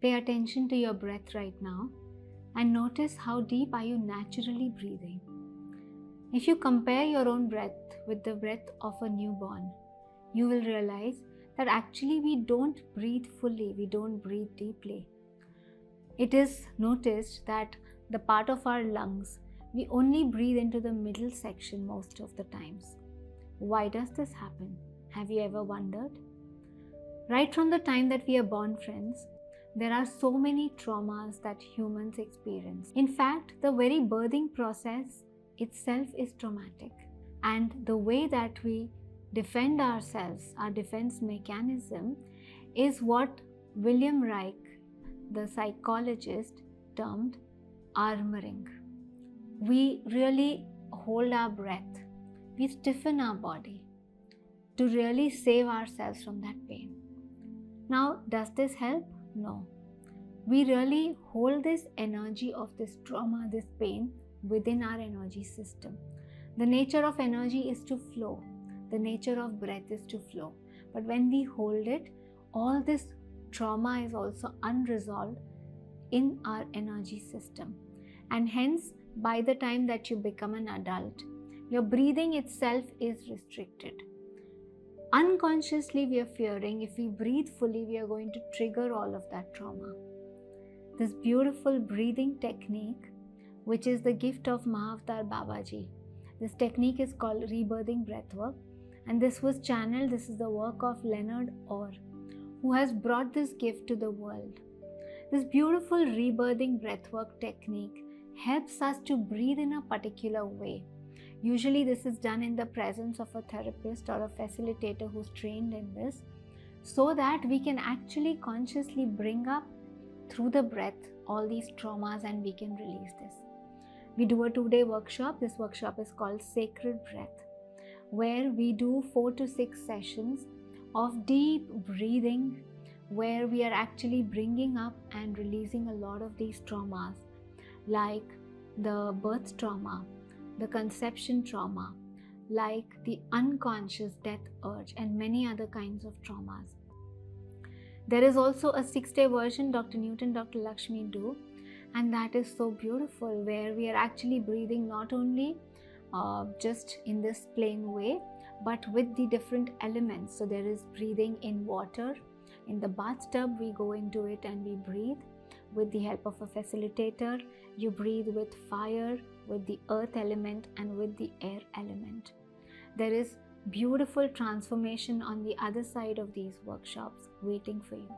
Pay attention to your breath right now and notice how deep are you naturally breathing. If you compare your own breath with the breath of a newborn, you will realize that actually we don't breathe fully, we don't breathe deeply. It is noticed that the part of our lungs, we only breathe into the middle section most of the times. Why does this happen? Have you ever wondered? Right from the time that we are born, friends, there are so many traumas that humans experience. In fact, the very birthing process itself is traumatic. And the way that we defend ourselves, our defense mechanism, is what William Reich, the psychologist, termed armoring. We really hold our breath. We stiffen our body to really save ourselves from that pain. Now, does this help? No. We really hold this energy of this trauma, this pain within our energy system. The nature of energy is to flow. The nature of breath is to flow. But when we hold it, all this trauma is also unresolved in our energy system. And hence, by the time that you become an adult, your breathing itself is restricted. Unconsciously, we are fearing if we breathe fully, we are going to trigger all of that trauma. This beautiful breathing technique, which is the gift of Mahavatar Babaji. This technique is called rebirthing breathwork, and this was channeled, this is the work of Leonard Orr, who has brought this gift to the world. This beautiful rebirthing breathwork technique helps us to breathe in a particular way. Usually this is done in the presence of a therapist or a facilitator who's trained in this, so that we can actually consciously bring up through the breath all these traumas and we can release this. We do a 2-day workshop. This workshop is called Sacred Breath, where we do 4 to 6 sessions of deep breathing, where we are actually bringing up and releasing a lot of these traumas, like the birth trauma, the conception trauma, like the unconscious death urge, and many other kinds of traumas. There is also a 6-day version Dr. Newton, Dr. Lakshmi do, and that is so beautiful, where we are actually breathing not only just in this plain way, but with the different elements. So there is breathing in water. In the bathtub, we go into it and we breathe. With the help of a facilitator, you breathe with fire, with the earth element, and with the air element. There is beautiful transformation on the other side of these workshops waiting for you.